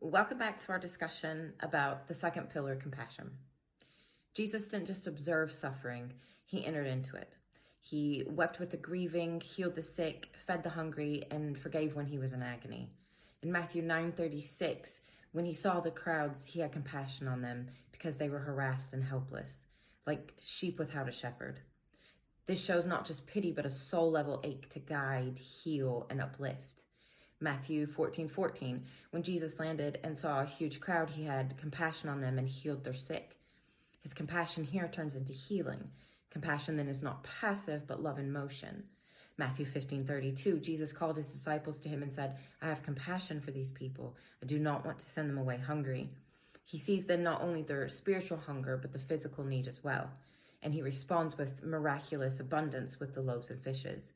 Welcome back to our discussion about the second pillar, compassion. Jesus didn't just observe suffering, he entered into it. He wept with the grieving, healed the sick, fed the hungry, and forgave when he was in agony. In Matthew 9:36, when he saw the crowds, he had compassion on them because they were harassed and helpless, like sheep without a shepherd. This shows not just pity, but a soul-level ache to guide, heal, and uplift. Matthew 14:14, when Jesus landed and saw a huge crowd, he had compassion on them and healed their sick. His compassion here turns into healing. Compassion then is not passive, but love in motion. Matthew 15:32, Jesus called his disciples to him and said, I have compassion for these people. I do not want to send them away hungry. He sees then not only their spiritual hunger, but the physical need as well. And he responds with miraculous abundance with the loaves and fishes.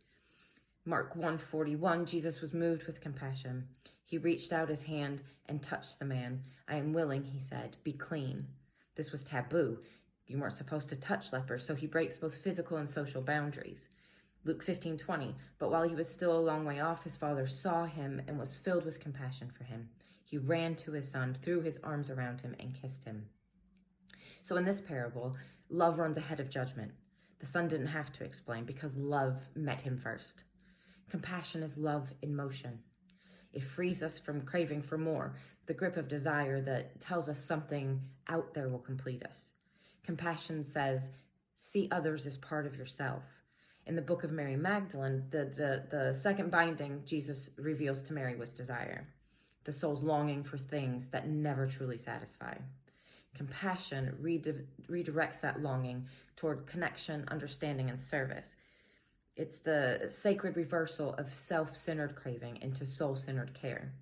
Mark 1:41, Jesus was moved with compassion. He reached out his hand and touched the man. I am willing, he said, be clean. This was taboo. You weren't supposed to touch lepers, so he breaks both physical and social boundaries. Luke 15:20, but while he was still a long way off, his father saw him and was filled with compassion for him. He ran to his son, threw his arms around him, and kissed him. So in this parable, love runs ahead of judgment. The son didn't have to explain because love met him first. Compassion is love in motion. It frees us from craving for more, the grip of desire that tells us something out there will complete us. Compassion says, see others as part of yourself. In the book of Mary Magdalene, the second binding Jesus reveals to Mary was desire, the soul's longing for things that never truly satisfy. Compassion redirects that longing toward connection, understanding, and service. It's the sacred reversal of self-centered craving into soul-centered care.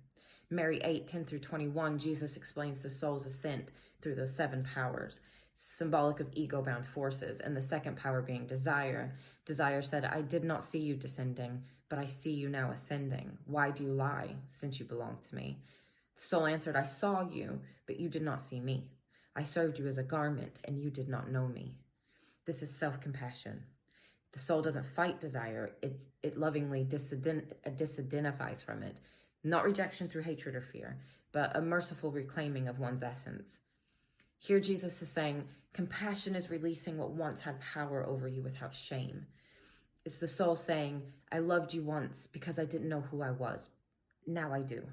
Mary 8:10-21, Jesus explains the soul's ascent through those 7 powers, symbolic of ego-bound forces, and the second power being desire. Desire said, I did not see you descending, but I see you now ascending. Why do you lie, since you belong to me? The soul answered, I saw you, but you did not see me. I served you as a garment, and you did not know me. This is self-compassion. The soul doesn't fight desire, it lovingly disidentifies from it. Not rejection through hatred or fear, but a merciful reclaiming of one's essence. Here Jesus is saying, compassion is releasing what once had power over you without shame. It's the soul saying, I loved you once because I didn't know who I was. Now I do.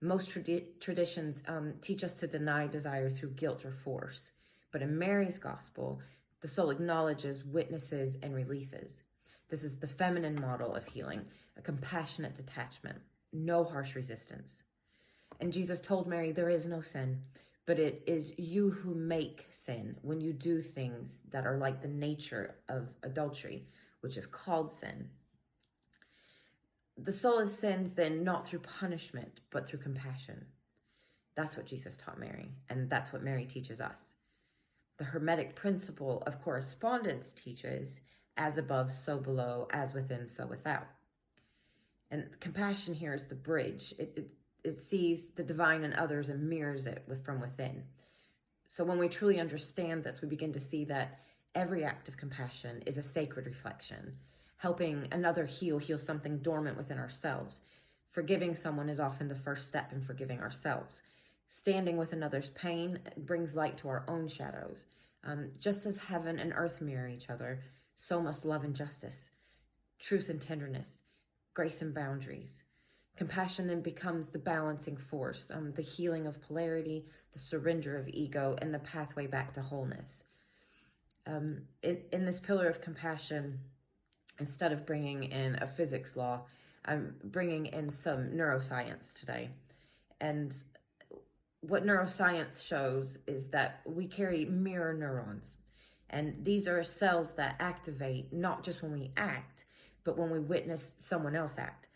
Most traditions teach us to deny desire through guilt or force. But in Mary's gospel, the soul acknowledges, witnesses, and releases. This is the feminine model of healing, a compassionate detachment, no harsh resistance. And Jesus told Mary, there is no sin, but it is you who make sin when you do things that are like the nature of adultery, which is called sin. The soul ascends then not through punishment, but through compassion. That's what Jesus taught Mary, and that's what Mary teaches us. The Hermetic principle of correspondence teaches, as above, so below, as within, so without. And compassion here is the bridge. It sees the divine in others and mirrors it from within. So when we truly understand this, we begin to see that every act of compassion is a sacred reflection. Helping another heal something dormant within ourselves. Forgiving someone is often the first step in forgiving ourselves. Standing with another's pain brings light to our own shadows. Just as heaven and earth mirror each other, so must love and justice, truth and tenderness, grace and boundaries. Compassion then becomes the balancing force, the healing of polarity, the surrender of ego, and the pathway back to wholeness. In this pillar of compassion, instead of bringing in a physics law, I'm bringing in some neuroscience today. And what neuroscience shows is that we carry mirror neurons. And these are cells that activate not just when we act, but when we witness someone else act.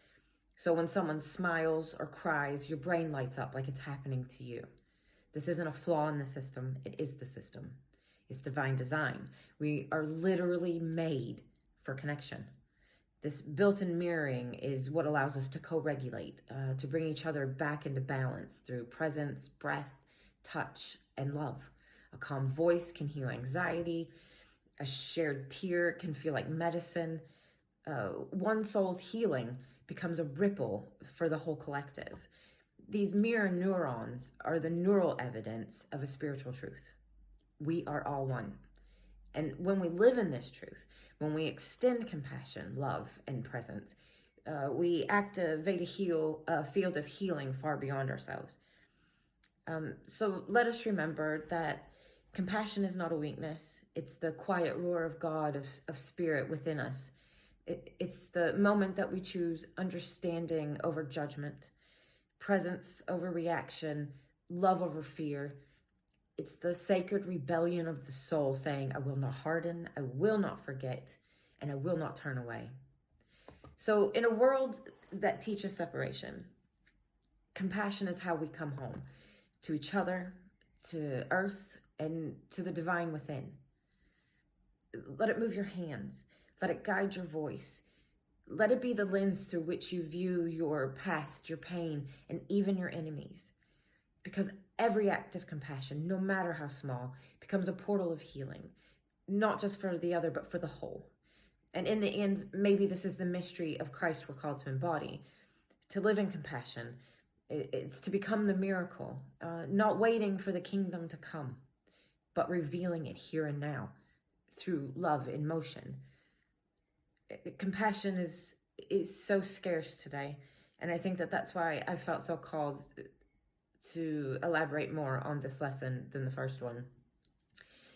So when someone smiles or cries, your brain lights up like it's happening to you. This isn't a flaw in the system, it is the system. It's divine design. We are literally made for connection. This built-in mirroring is what allows us to co-regulate, to bring each other back into balance through presence, breath, touch, and love. A calm voice can heal anxiety. A shared tear can feel like medicine. One soul's healing becomes a ripple for the whole collective. These mirror neurons are the neural evidence of a spiritual truth. We are all one. And when we live in this truth, when we extend compassion, love, and presence, we activate a field of healing far beyond ourselves. So let us remember that compassion is not a weakness. It's the quiet roar of God, of spirit within us. It's the moment that we choose understanding over judgment, presence over reaction, love over fear. It's the sacred rebellion of the soul saying, I will not harden, I will not forget, and I will not turn away. So in a world that teaches separation, compassion is how we come home to each other, to earth, and to the divine within. Let it move your hands. Let it guide your voice. Let it be the lens through which you view your past, your pain, and even your enemies. Because every act of compassion, no matter how small, becomes a portal of healing, not just for the other, but for the whole. And in the end, maybe this is the mystery of Christ we're called to embody, to live in compassion. It's to become the miracle, not waiting for the kingdom to come, but revealing it here and now through love in motion. Compassion is so scarce today, and I think that's why I felt so called to elaborate more on this lesson than the first one.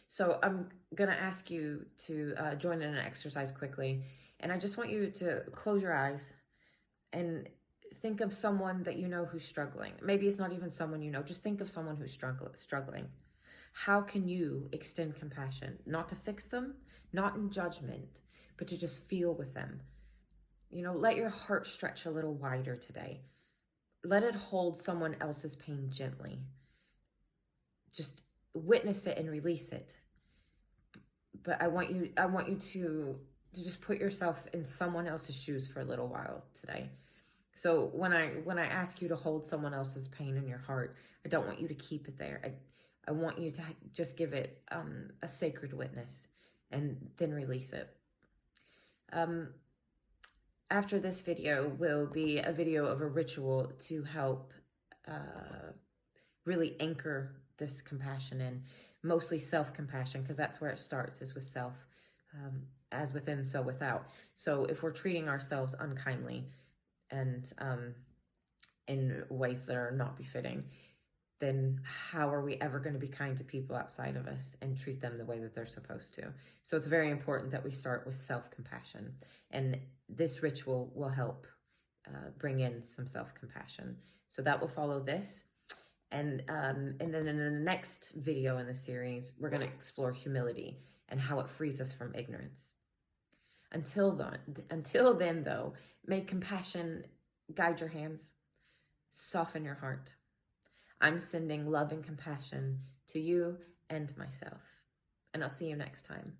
So I'm going to ask you to join in an exercise quickly, and I just want you to close your eyes and think of someone that you know who's struggling. Maybe it's not even someone you know. Just think of someone who's struggling. How can you extend compassion? Not to fix them, not in judgment, but to just feel with them. Let your heart stretch a little wider today. Let it hold someone else's pain gently. Just witness it and release it. But I want you to just put yourself in someone else's shoes for a little while today. So when I ask you to hold someone else's pain in your heart, I don't want you to keep it there. I want you to just give it a sacred witness and then release it. After this video will be a video of a ritual to help really anchor this compassion in, mostly self-compassion, because that's where it starts, is with self. As within, so without. So if we're treating ourselves unkindly and in ways that are not befitting, then how are we ever going to be kind to people outside of us and treat them the way that they're supposed to? So it's very important that we start with self-compassion. And this ritual will help bring in some self-compassion. So that will follow this. And then in the next video in the series, we're going to explore humility and how it frees us from ignorance. Until then, though, may compassion guide your hands, soften your heart. I'm sending love and compassion to you and myself. And I'll see you next time.